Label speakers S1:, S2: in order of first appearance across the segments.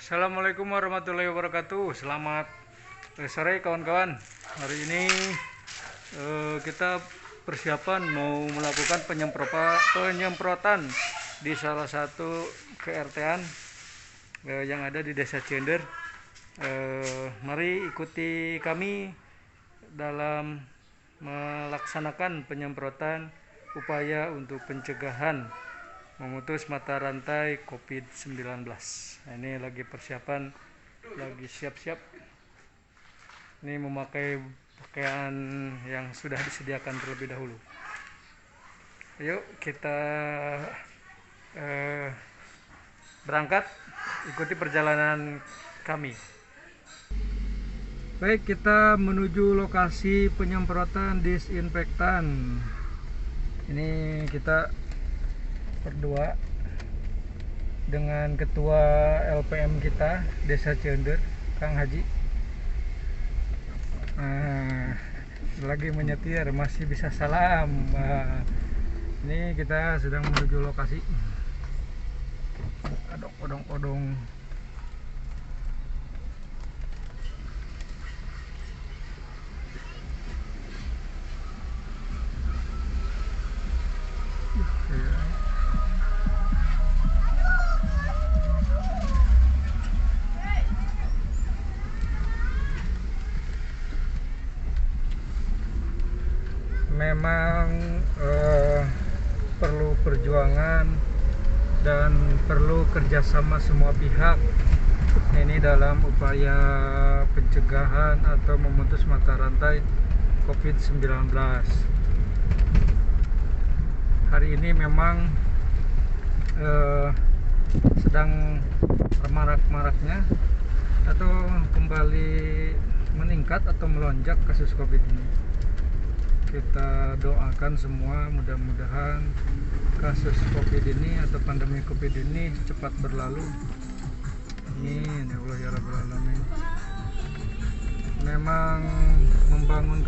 S1: Assalamualaikum warahmatullahi wabarakatuh. Selamat sore kawan-kawan. Hari ini kita persiapan mau melakukan penyemprotan di salah satu KRT-an yang ada di Desa Ciender. Mari ikuti kami dalam melaksanakan penyemprotan upaya untuk pencegahan memutus mata rantai COVID-19. Nah, ini lagi persiapan, lagi siap-siap. Ini memakai pakaian yang sudah disediakan terlebih dahulu. Yuk kita berangkat, ikuti perjalanan kami. Baik, kita menuju lokasi penyemprotan disinfektan. Ini kita berdua dengan ketua LPM kita Desa Ciender, Kang Haji. Lagi menyetir, masih bisa salam. Ini kita sedang menuju lokasi. Odong-odong. Memang perlu perjuangan dan perlu kerjasama semua pihak ini dalam upaya pencegahan atau memutus mata rantai COVID-19. Hari ini memang sedang marak-maraknya atau kembali meningkat atau melonjak kasus COVID ini. Kita doakan semua mudah-mudahan kasus COVID ini atau pandemi COVID ini cepat berlalu. Amin ya Allah ya Rabbal Alamin. Memang membangun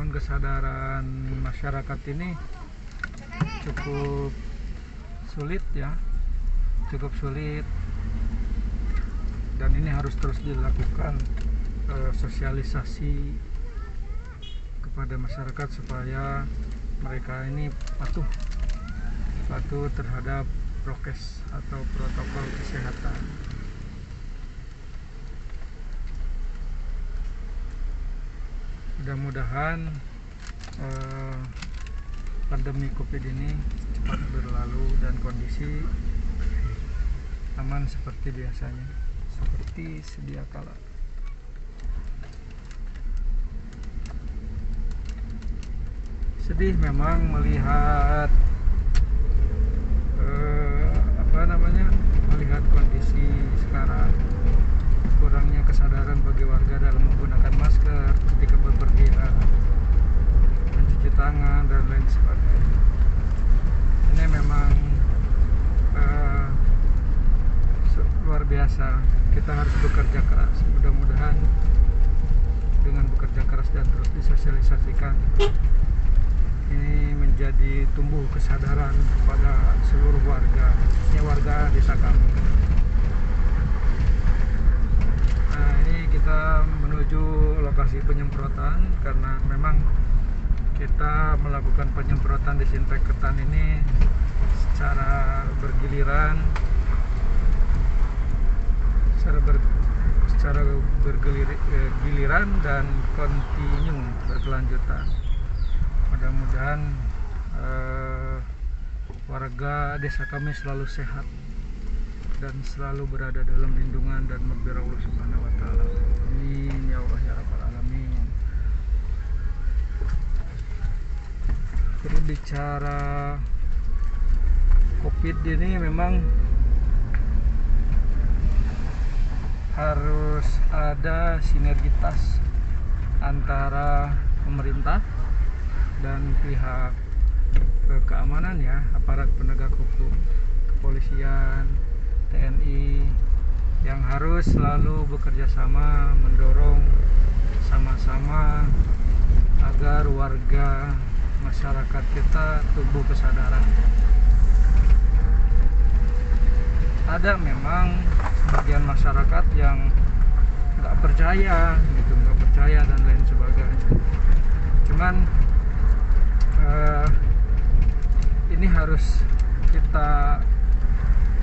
S1: kesadaran masyarakat ini cukup sulit ya, cukup sulit, dan ini harus terus dilakukan sosialisasi kepada masyarakat supaya mereka ini patuh terhadap prokes atau protokol kesehatan. Mudah-mudahan pandemi COVID ini cepat berlalu dan kondisi aman seperti biasanya, seperti sedia kala. Sedih memang melihat melihat kondisi sekarang, kurangnya kesadaran bagi warga dalam menggunakan masker ketika bepergian, mencuci tangan dan lain sebagainya. Ini memang luar biasa. Kita harus bekerja keras. Mudah-mudahan dengan bekerja keras dan terus disosialisasikan, ini menjadi tumbuh kesadaran pada seluruh warga desa kami. Nah, ini kita menuju lokasi penyemprotan karena memang kita melakukan penyemprotan disinfektan ini secara bergiliran, giliran dan kontinu berkelanjutan. Mudah-mudahan warga desa kami selalu sehat dan selalu berada dalam lindungan dan membela Allah Subhanahu wa taala. Amin ya Allah ya Rabbal Alamin. Berbicara COVID ini memang harus ada sinergitas antara pemerintah dan pihak keamanan ya, aparat penegak hukum, kepolisian, TNI, yang harus selalu bekerja sama mendorong sama-sama agar warga masyarakat kita tumbuh kesadaran. ada memang sebagian masyarakat yang nggak percaya gitu, nggak percaya dan lain sebagainya. Cuman ini harus kita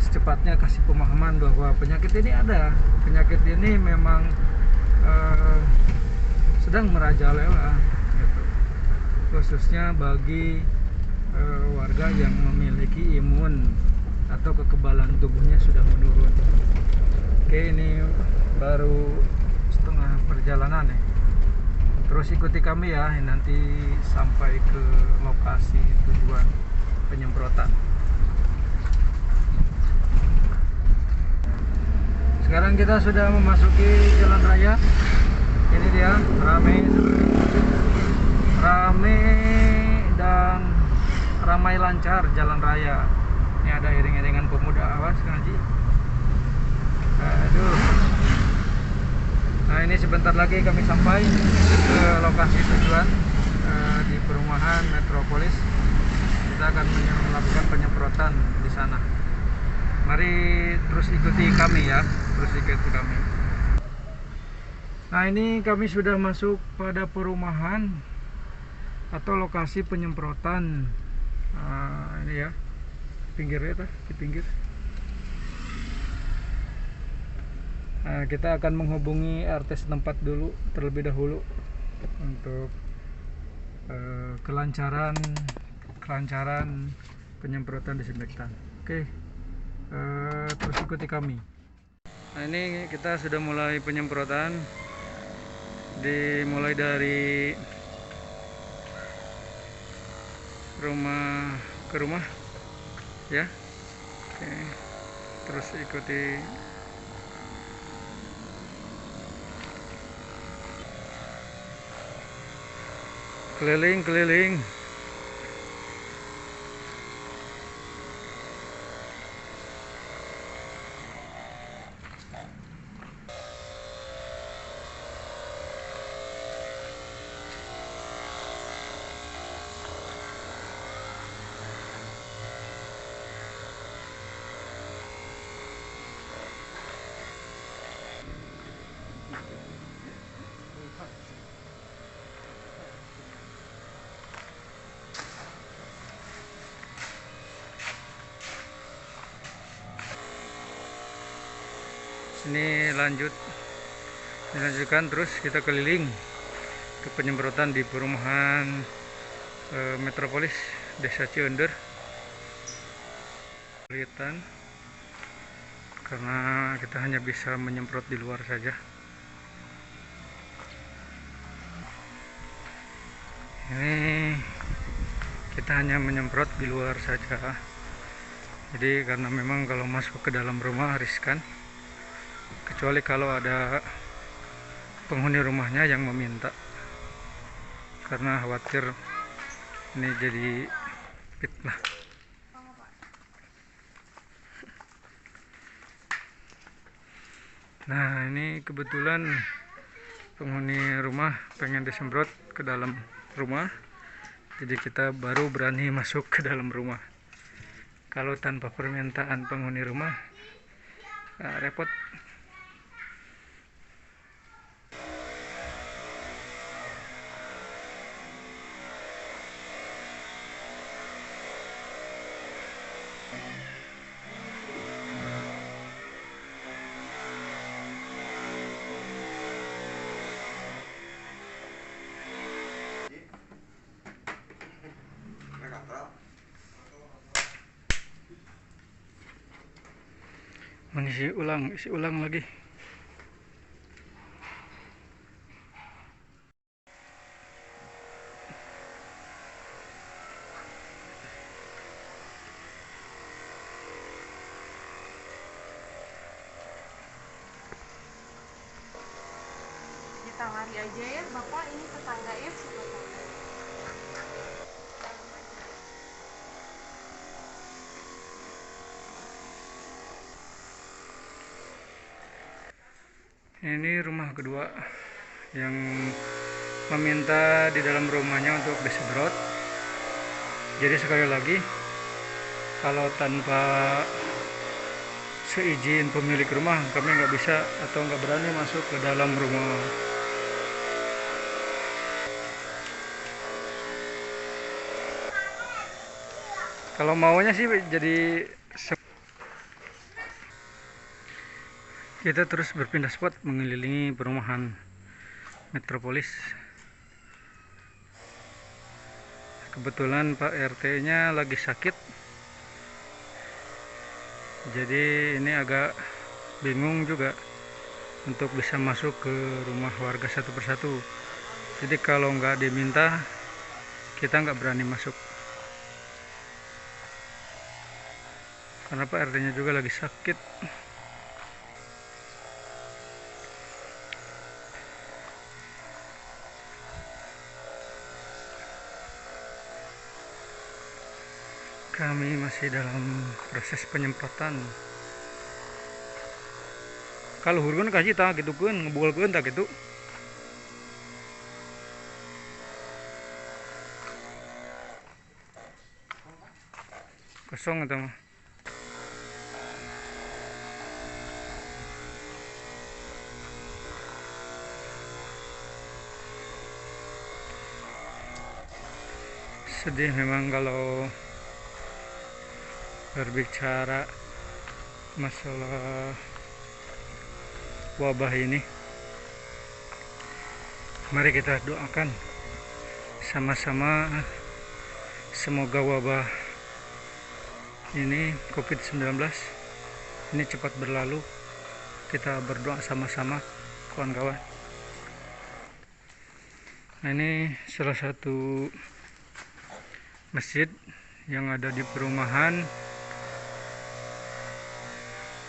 S1: secepatnya kasih pemahaman bahwa penyakit ini ada, penyakit ini memang sedang merajalela gitu. Khususnya bagi warga yang memiliki imun atau kekebalan tubuhnya sudah menurun. Oke, ini baru setengah perjalanan ya. Terus ikuti kami ya, nanti sampai ke lokasi tujuan penyemprotan. Sekarang kita sudah memasuki jalan raya. Ini dia, rame dan ramai lancar jalan raya. Ini ada iring-iringan pemuda, awas ngaji. Aduh. Nah, ini sebentar lagi kami sampai ke lokasi tujuan di perumahan Metropolis. Kita akan melakukan penyemprotan di sana. Mari terus ikuti kami ya, terus ikuti kami. Nah, ini kami sudah masuk pada perumahan atau lokasi penyemprotan. Ini ya, pinggirnya di pinggir. Nah, kita akan menghubungi RT setempat dulu terlebih dahulu untuk kelancaran penyemprotan disinfektan. Oke, terus ikuti kami. Nah, ini kita sudah mulai penyemprotan, dimulai dari rumah ke rumah ya. Oke, terus ikuti. Keliling. Ini dilanjutkan terus kita keliling ke penyemprotan di perumahan Metropolis Desa Ciunder. Kelihatan karena kita hanya bisa menyemprot di luar saja. Ini kita hanya menyemprot di luar saja. Jadi karena memang kalau masuk ke dalam rumah riskan. Kecuali kalau ada penghuni rumahnya yang meminta, karena khawatir ini jadi fitnah. Nah, ini kebetulan penghuni rumah pengen disemprot ke dalam rumah, jadi kita baru berani masuk ke dalam rumah. Kalau tanpa permintaan penghuni rumah repot. Isi ulang lagi.
S2: Ditawari aja ya Bapak, ini tetangga ya, tetangga.
S1: Ini rumah kedua yang meminta di dalam rumahnya untuk disemprot. Jadi sekali lagi, kalau tanpa seizin pemilik rumah, kami nggak bisa atau nggak berani masuk ke dalam rumah. Kalau maunya sih jadi kita terus berpindah spot mengelilingi perumahan Metropolis. Kebetulan Pak RT-nya lagi sakit, jadi ini agak bingung juga untuk bisa masuk ke rumah warga satu persatu. Jadi kalau nggak diminta, kita nggak berani masuk. Karena Pak RT-nya juga lagi sakit. Kami masih dalam proses penyemprotan. Kalau hurun kasih tak gitu kan, ngebukul tak gitu. Kosong itu mah. Sedih memang kalau berbicara masalah wabah ini. Mari kita doakan sama-sama semoga wabah ini COVID-19 ini cepat berlalu. Kita berdoa sama-sama, kawan-kawan. Nah, ini salah satu masjid yang ada di perumahan.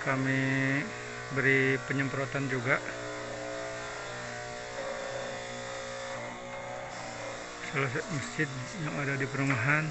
S1: Kami beri penyemprotan juga. Salah satu masjid yang ada di perumahan.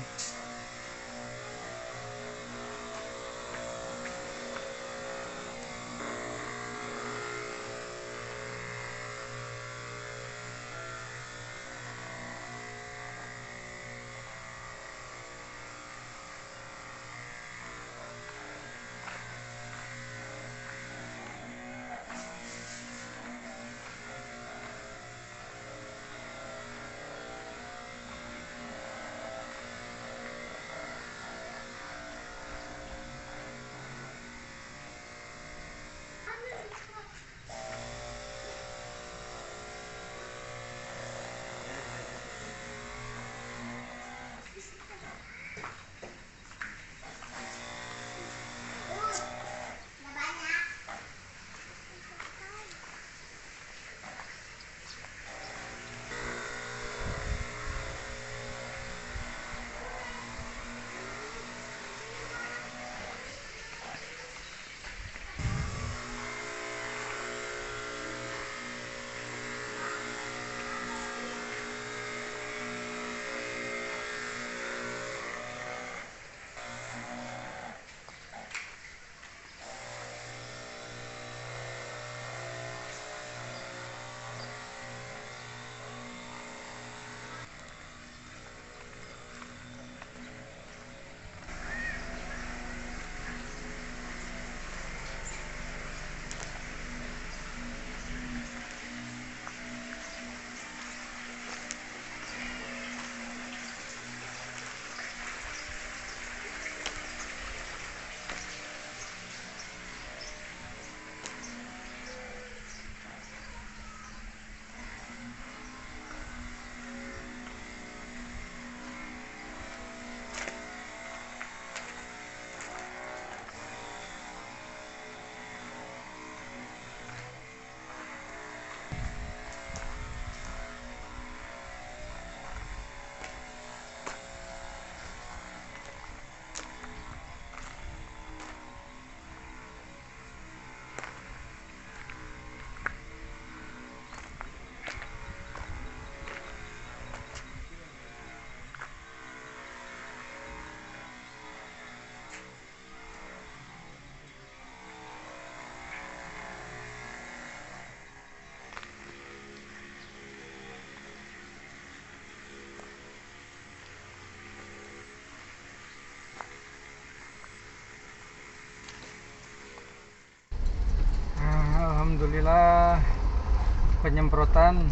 S1: penyemprotan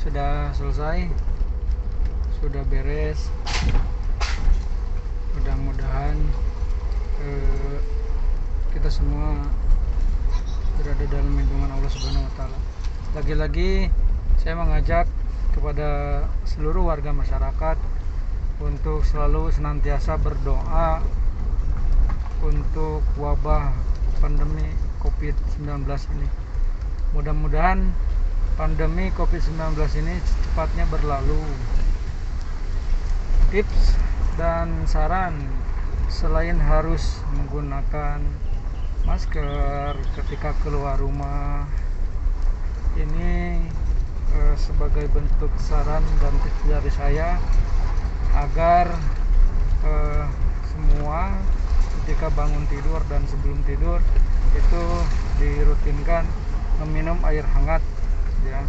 S1: sudah selesai, sudah beres. Mudah-mudahan kita semua berada dalam lindungan Allah Subhanahu wa Ta'ala. Lagi-lagi saya mengajak kepada seluruh warga masyarakat untuk selalu senantiasa berdoa untuk wabah pandemi COVID-19 ini. Mudah-mudahan pandemi COVID-19 ini cepatnya berlalu. Tips dan saran, selain harus menggunakan masker ketika keluar rumah, ini sebagai bentuk saran dan tips dari saya agar semua ketika bangun tidur dan sebelum tidur itu dirutinkan meminum air hangat, ya,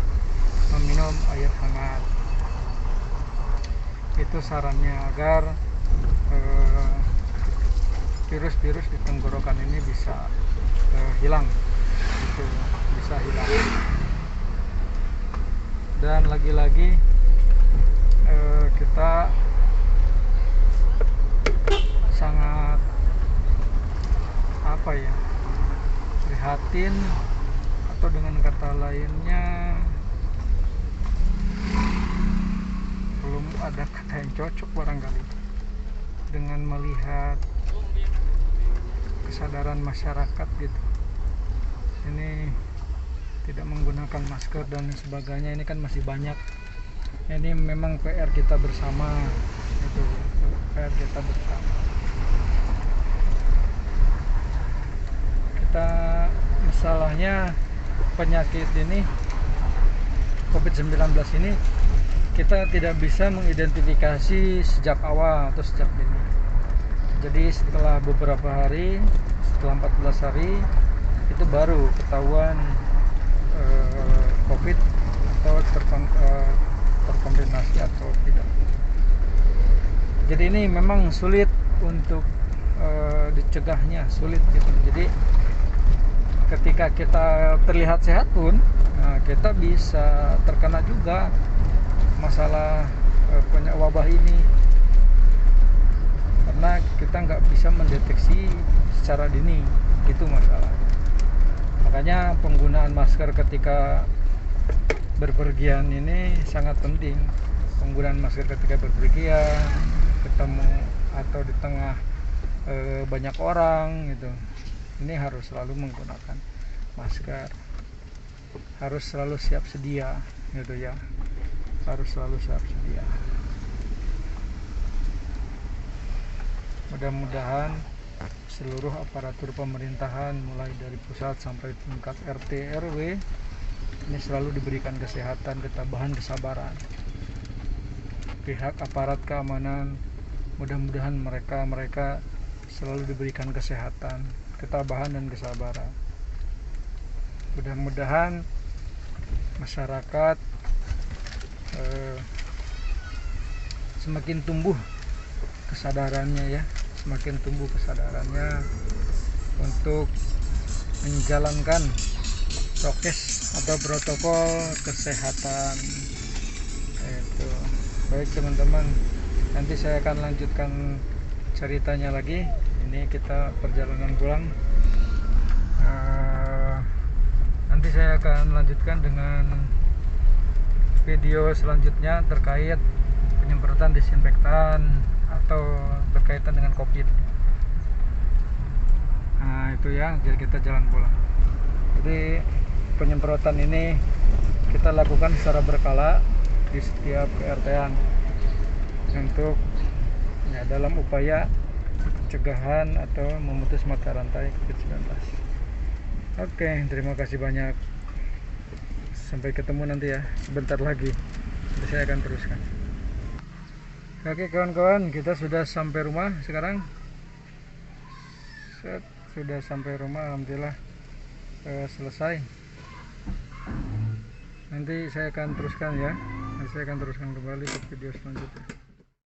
S1: meminum air hangat. Itu sarannya agar virus-virus di tenggorokan ini bisa hilang, itu bisa hilang. Dan lagi-lagi kita sangat prihatin, atau dengan kata lainnya belum ada kata yang cocok barangkali, dengan melihat kesadaran masyarakat gitu. Ini tidak menggunakan masker dan sebagainya, ini kan masih banyak. Ini memang PR kita bersama, itu PR kita bersama. Kita masalahnya penyakit ini, COVID-19 ini, kita tidak bisa mengidentifikasi sejak awal atau sejak dini. Jadi setelah beberapa hari, setelah 14 hari, itu baru ketahuan COVID atau terkonfirmasi atau tidak. Jadi ini memang sulit untuk dicegahnya, sulit gitu. Jadi ketika kita terlihat sehat pun, kita bisa terkena juga masalah wabah ini, karena kita nggak bisa mendeteksi secara dini, itu masalah. Makanya penggunaan masker ketika berpergian ini sangat penting. Penggunaan masker ketika berpergian, ketemu atau di tengah banyak orang gitu, ini harus selalu menggunakan masker, harus selalu siap sedia gitu ya, harus selalu siap sedia. Mudah-mudahan seluruh aparatur pemerintahan mulai dari pusat sampai tingkat RT RW ini selalu diberikan kesehatan, ketabahan, kesabaran. Pihak aparat keamanan, mudah-mudahan mereka selalu diberikan kesehatan, ketabahan dan kesabaran. Mudah-mudahan masyarakat semakin tumbuh kesadarannya, ya, semakin tumbuh kesadarannya untuk menjalankan prokes atau protokol kesehatan. Itu baik teman-teman, nanti saya akan lanjutkan ceritanya lagi. Ini kita perjalanan pulang. Nanti saya akan lanjutkan dengan video selanjutnya terkait penyemprotan disinfektan atau berkaitan dengan COVID. Nah itu ya, jadi kita jalan pulang. Jadi penyemprotan ini kita lakukan secara berkala di setiap RT-an untuk dalam upaya pencegahan atau memutus mata rantai COVID-19. Oke, terima kasih banyak. Sampai ketemu nanti ya, sebentar lagi. Nanti saya akan teruskan. Oke kawan-kawan, kita sudah sampai rumah sekarang. Sudah sampai rumah, alhamdulillah selesai. Nanti saya akan teruskan ya. Nanti saya akan teruskan kembali ke video selanjutnya.